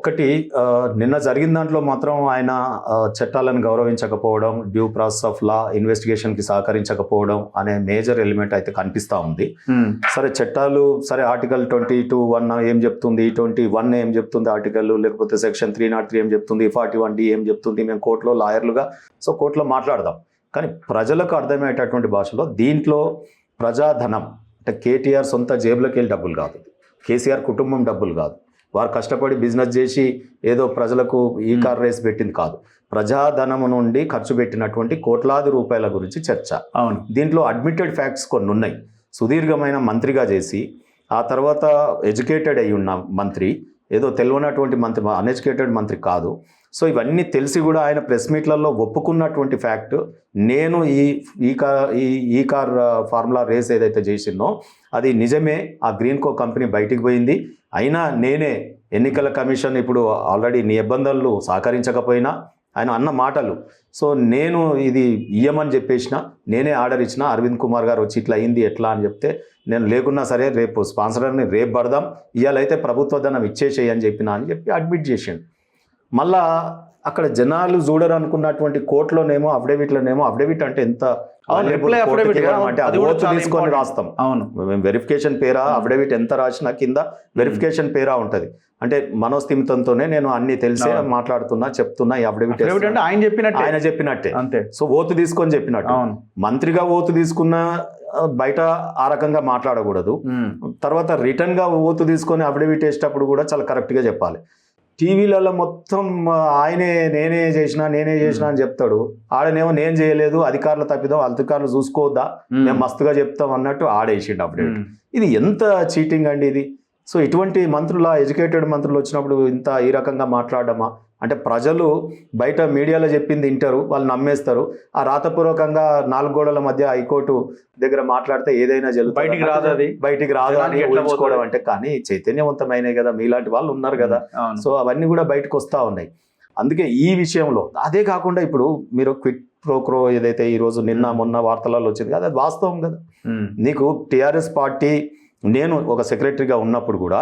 ఒక్కటి నిన్న జరిగిన దాంట్లో మాత్రం ఆయన చట్టాలను గౌరవించకపోవడం, డ్యూ ప్రాసెస్ ఆఫ్ లా ఇన్వెస్టిగేషన్కి సహకరించకపోవడం అనే మేజర్ ఎలిమెంట్ అయితే కనిపిస్తూ ఉంది. సరే చట్టాలు సరే ఆర్టికల్ 22(1) ఏం చెప్తుంది, 21 ఏం చెప్తుంది ఆర్టికల్, లేకపోతే సెక్షన్ 303 ఏం చెప్తుంది, 41D ఏం చెప్తుంది, మేము కోర్టులో లాయర్లుగా సో కోర్టులో మాట్లాడదాం. కానీ ప్రజలకు అర్థమయ్యేటటువంటి భాషలో దీంట్లో ప్రజాధనం అంటే కేటీఆర్ సొంత జేబులోకి వెళ్ళి డబ్బులు కాదు, కేసీఆర్ కుటుంబం డబ్బులు కాదు, వారు కష్టపడి బిజినెస్ చేసి ఏదో ప్రజలకు ఈ కార్ రేస్ పెట్టింది కాదు, ప్రజాధనము నుండి ఖర్చు పెట్టినటువంటి కోట్లాది రూపాయల గురించి చర్చ. అవును, దీంట్లో అడ్మిటెడ్ ఫ్యాక్ట్స్ కొన్ని ఉన్నాయి. సుదీర్ఘమైన మంత్రిగా చేసి ఆ తర్వాత ఎడ్యుకేటెడ్ అయి ఉన్న మంత్రి, ఏదో తెలియనటువంటి మంత్రి, అన్ఎడ్యుకేటెడ్ మంత్రి కాదు. సో ఇవన్నీ తెలిసి కూడా ఆయన ప్రెస్ మీట్లలో ఒప్పుకున్నటువంటి ఫ్యాక్ట్, నేను ఈ కార్ ఫార్ములా రేస్ ఏదైతే చేసిందో అది నిజమే, ఆ గ్రీన్కో కంపెనీ బయటికి పోయింది, అయినా నేనే ఎన్నికల కమిషన్ ఇప్పుడు ఆల్రెడీ నిబంధనలు సహకరించకపోయినా ఆయన అన్న మాటలు, సో నేను ఇది ఇయ్యమని చెప్పేసిన, నేనే ఆర్డర్ ఇచ్చిన, అరవింద్ కుమార్ గారు వచ్చి ఇట్లా అయింది ఎట్లా అని చెప్తే నేను లేకున్నా సరే రేపు స్పాన్సర్ని రేపు పడదాం, ఇవాళైతే ప్రభుత్వ ధనం ఇచ్చేసేయి అని చెప్పిన అని చెప్పి అడ్మిట్ చేసిండు. మళ్ళా అక్కడ జనాలు చూడరు అనుకున్నటువంటి కోర్టులోనేమో అఫిడవిట్లోనేమో, అఫిడవిట్ అంటే ఎంత తీసుకొని రాస్తాం. అవును, మేము వెరిఫికేషన్ పేరా అఫిడవిట్ ఎంత రాసినా కింద వెరిఫికేషన్ పేరా ఉంటుంది. అంటే మనోస్థిమితంతోనే నేను అన్ని తెలిసే మాట్లాడుతున్నా చెప్తున్నా, ఈ అఫిడవిట్ అంటే ఆయన చెప్పినట్టే అంతే. సో ఓతు తీసుకొని చెప్పినట్టు. మంత్రిగా ఓతు తీసుకున్న బయట ఆ రకంగా మాట్లాడకూడదు. తర్వాత రిటర్న్ గా ఓతు తీసుకొని అఫిడవిట్ వేసేటప్పుడు కూడా చాలా కరెక్ట్ గా చెప్పాలి. టీవీలలో మొత్తం ఆయనే నేనే చేసిన అని చెప్తాడు, ఆడనేమో నేను చేయలేదు, అధికారులు తప్పిదాం, అధికారులు చూసుకోవద్దా, మేము మస్తుగా చెప్తాం అన్నట్టు ఆడేసిండు అఫిడవిట్. ఇది ఎంత చీటింగ్ అండి ఇది. సో ఇటువంటి మంత్రులు, ఎడ్యుకేటెడ్ మంత్రులు వచ్చినప్పుడు ఇంత ఈ రకంగా మాట్లాడమా అంటే, ప్రజలు బయట మీడియాలో చెప్పింది వింటారు, వాళ్ళు నమ్మేస్తారు. ఆ రాతపూర్వకంగా 4 గోడల మధ్య హైకోర్టు దగ్గర మాట్లాడితే ఏదైనా జరుగుతుంది, బయటికి రాదు అని ఊహించుకోవడం అంటే. కానీ చైతన్యవంతమైనవి కదా, మీలాంటి వాళ్ళు ఉన్నారు కదా, సో అవన్నీ కూడా బయటకు వస్తూ ఉన్నాయి. అందుకే ఈ విషయంలో అదే కాకుండా ఇప్పుడు మీరు క్విట్ ప్రోక్రో ఏదైతే ఈరోజు నిన్న మొన్న వార్తలలో వచ్చింది కదా, అది వాస్తవం కదా. నీకు టీఆర్ఎస్ పార్టీ, నేను ఒక సెక్రటరీగా ఉన్నప్పుడు కూడా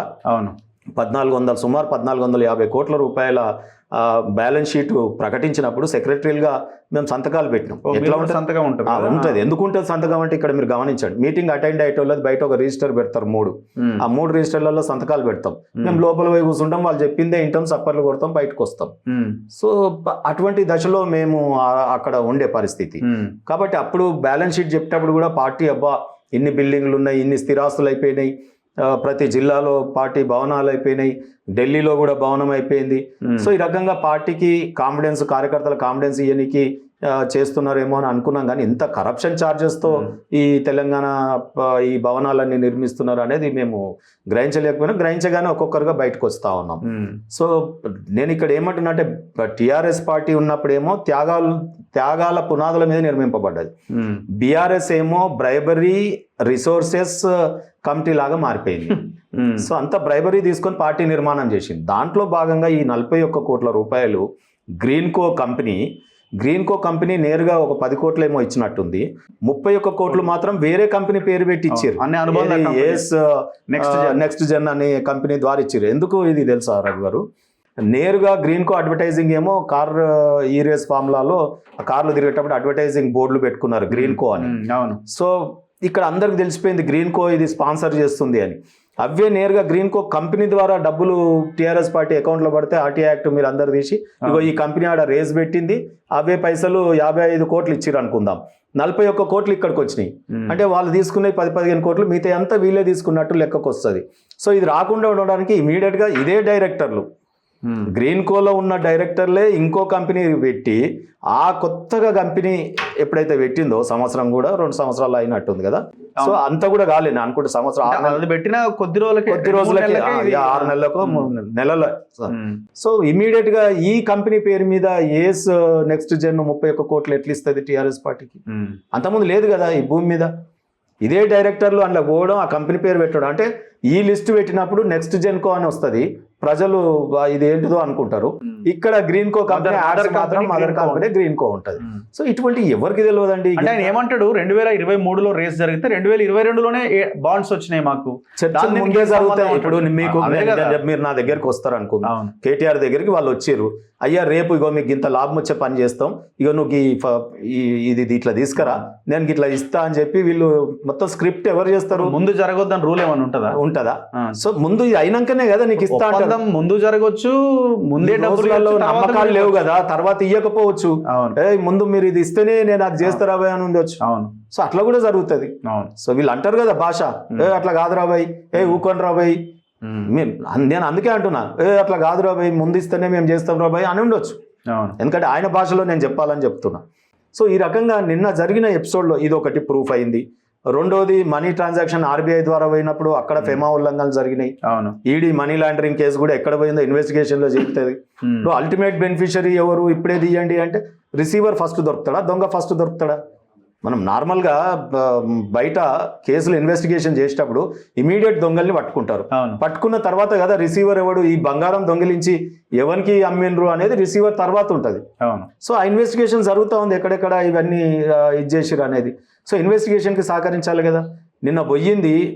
సుమారు 1450 కోట్ల రూపాయల బ్యాలెన్స్ షీట్ ప్రకటించినప్పుడు సెక్రటరీలుగా మేము సంతకాలు పెట్టినాం. ఎట్లా సంతకం ఉంటుంది, ఎందుకుంటుంది సంతకం అంటే, ఇక్కడ మీరు గమనించండి, మీటింగ్ అటెండ్ అయ్యేటోళ్ళది బయట ఒక రిజిస్టర్ పెడతారు 3, ఆ 3 రిజిస్టర్లలో సంతకాలు పెడతాం. మేము లోపల పోయి కూర్చుంటాం, వాళ్ళు చెప్పిందే ఇంటాం, సప్పర్లు కొడతాం, బయటకు వస్తాం. సో అటువంటి దశలో మేము అక్కడ ఉండే పరిస్థితి. కాబట్టి అప్పుడు బ్యాలెన్స్ షీట్ చెప్పేటప్పుడు కూడా పార్టీ అబ్బా ఇన్ని బిల్డింగ్లు ఉన్నాయి, ఇన్ని స్థిరాస్తులు అయిపోయినాయి, ప్రతి జిల్లాలో పార్టీ భవనాలు అయిపోయినాయి, ఢిల్లీలో కూడా భవనం అయిపోయింది. సో ఈ రకంగా పార్టీకి కాన్ఫిడెన్స్, కార్యకర్తల కాన్ఫిడెన్స్ ఇవనికి చేస్తున్నారేమో అని అనుకున్నాం. కానీ ఇంత కరప్షన్ ఛార్జెస్తో ఈ తెలంగాణ ఈ భవనాలన్నీ నిర్మిస్తున్నారు అనేది మేము గ్రహించలేకపోయినా, గ్రహించగానే ఒక్కొక్కరుగా బయటకు వస్తూ ఉన్నాం. సో నేను ఇక్కడ ఏమంటున్నా అంటే, టీఆర్ఎస్ పార్టీ ఉన్నప్పుడేమో త్యాగాల పునాదుల మీద నిర్మింపబడ్డది, బీఆర్ఎస్ ఏమో బ్రైబరీ రిసోర్సెస్ కమిటీ లాగా మారిపోయింది. సో అంత బ్రైబరీ తీసుకొని పార్టీ నిర్మాణం చేసింది. దాంట్లో భాగంగా ఈ 41 కోట్ల రూపాయలు గ్రీన్కో కంపెనీ నేరుగా ఒక 10 కోట్లు ఏమో ఇచ్చినట్టుంది, 31 కోట్లు మాత్రం వేరే కంపెనీ పేరు పెట్టి ఇచ్చారు, నెక్స్ట్ జన్ అనే కంపెనీ ద్వారా ఇచ్చారు. ఎందుకు ఇది తెలుసా రఘు గారు? నేరుగా గ్రీన్కో అడ్వర్టైజింగ్ ఏమో కార్ ఈ రేస్ ఫార్ములాలో కార్లు తిరిగేటప్పుడు అడ్వర్టైజింగ్ బోర్డులు పెట్టుకున్నారు గ్రీన్కో అని. సో ఇక్కడ అందరికి తెలిసిపోయింది గ్రీన్కో ఇది స్పాన్సర్ చేస్తుంది అని. అవే నేరుగా గ్రీన్కో కంపెనీ ద్వారా డబ్బులు టీఆర్ఎస్ పార్టీ అకౌంట్లో పడితే ఆర్టీఐ యాక్ట్ మీరు అందరు తీసి ఇగో ఈ కంపెనీ ఆడ రేస్ పెట్టింది, అవే పైసలు 55 కోట్లు ఇచ్చిర్రు అనుకుందాం, 41 కోట్లు ఇక్కడికి వచ్చినాయి అంటే వాళ్ళు తీసుకునే 10-15 కోట్లు మిగతా అంతా వీళ్ళే తీసుకున్నట్టు లెక్కకు వస్తుంది. సో ఇది రాకుండా ఉండడానికి ఇమీడియట్గా ఇదే డైరెక్టర్లు, గ్రీన్కోలో ఉన్న డైరెక్టర్లే ఇంకో కంపెనీ పెట్టి, ఆ కొత్తగా కంపెనీ ఎప్పుడైతే పెట్టిందో సంవత్సరం కూడా 2 సంవత్సరాలు అయినట్టుంది కదా. సో అంత కూడా కాలేదు అనుకుంటే, సంవత్సరం పెట్టిన కొద్ది రోజులకి 6 నెలలకు 3 నెలలు. సో ఇమీడియట్ గా ఈ కంపెనీ పేరు మీద ఏస్ నెక్స్ట్ జన్ 31 కోట్లు ఎట్లా ఇస్తుంది టీఆర్ఎస్ పార్టీకి? అంతకుముందు లేదు కదా ఈ భూమి మీద. ఇదే డైరెక్టర్లు అందులో పోవడం, ఆ కంపెనీ పేరు పెట్టడం అంటే ఈ లిస్ట్ పెట్టినప్పుడు నెక్స్ట్ జెన్కో అని వస్తుంది, ప్రజలు ఇది ఏంటిదో అనుకుంటారు. ఇక్కడ గ్రీన్ కో కంపెనీ మాత్రం మదర్ కంపెనీ గ్రీన్ కో ఉంటుంది. సో ఇటువంటి ఎవరికి తెలియదండి. అంటే ఆయన ఏమంటాడు, 2023లో రేస్ జరిగితే 2022లోనే బాండ్స్ వచ్చినాయి మాకు, చర్చలు ముందే జరుగుతాయి. ఇప్పుడు మీకు మీరు నా దగ్గరికి వస్తారు అనుకుంటా, కేటీఆర్ దగ్గరికి వాళ్ళు వచ్చారు, అయ్యా రేపు ఇగో మీకు ఇంత లాభం వచ్చే పని చేస్తాం, ఇగో నువ్వు ఇది ఇట్లా తీసుకురా, నేను ఇట్లా ఇస్తా అని చెప్పి వీళ్ళు మొత్తం స్క్రిప్ట్ ఎవరు చేస్తారు? ముందు జరగొద్దని రూల్ ఏమైనా ఉంటుందా? సో ముందు ఇది అయినాకనే కదా నీకు ఇస్తా అంటే ముందు జరగవచ్చు, ముందే డబ్బులలో నమ్మకాలు లేవు కదా, తర్వాత ఇయ్యకపోవచ్చు. ముందు మీరు ఇది ఇస్తేనే నేను అది చేస్తారా బాయ్ అని ఉండొచ్చు. అవును, సో అట్లా కూడా జరుగుతుంది. సో వీళ్ళు అంటారు కదా భాష, అట్లా కాదు రాబాయ్, ఊకొని రాబాయ్, నేను అందుకే అంటున్నా, అట్లా కాదు రాబాయ్, ముందు ఇస్తేనే మేము చేస్తాం రాబాయ్ అని ఉండొచ్చు. ఎందుకంటే ఆయన భాషలో నేను చెప్పాలని చెప్తున్నా. సో ఈ రకంగా నిన్న జరిగిన ఎపిసోడ్లో ఇది ఒకటి ప్రూఫ్ అయింది. రెండోది మనీ ట్రాన్సాక్షన్ ఆర్బీఐ ద్వారా పోయినప్పుడు అక్కడ ఫెమా ఉల్లంఘనలు జరిగినాయి. ఈడీ మనీ లాండరింగ్ కేసు కూడా ఎక్కడ పోయిందో ఇన్వెస్టిగేషన్ లో చెప్తుంది. అల్టిమేట్ బెనిఫిషియరీ ఎవరు ఇప్పుడే తీయండి అంటే రిసీవర్ ఫస్ట్ దొరుకుతాడా, దొంగ ఫస్ట్ దొరుకుతాడా? మనం నార్మల్గా బయట కేసులు ఇన్వెస్టిగేషన్ చేసేటప్పుడు ఇమీడియట్ దొంగల్ని పట్టుకుంటారు. పట్టుకున్న తర్వాత కదా రిసీవర్ ఎవడు, ఈ బంగారం దొంగిలించి ఎవరికి అమ్మిండ్రు అనేది రిసీవర్ తర్వాత ఉంటుంది. సో ఆ ఇన్వెస్టిగేషన్ జరుగుతూ ఉంది, ఎక్కడెక్కడ ఇవన్నీ ఇది చేసిరు అనేది. సో ఇన్వెస్టిగేషన్కి సహకరించాలి కదా. నిన్న పోయింది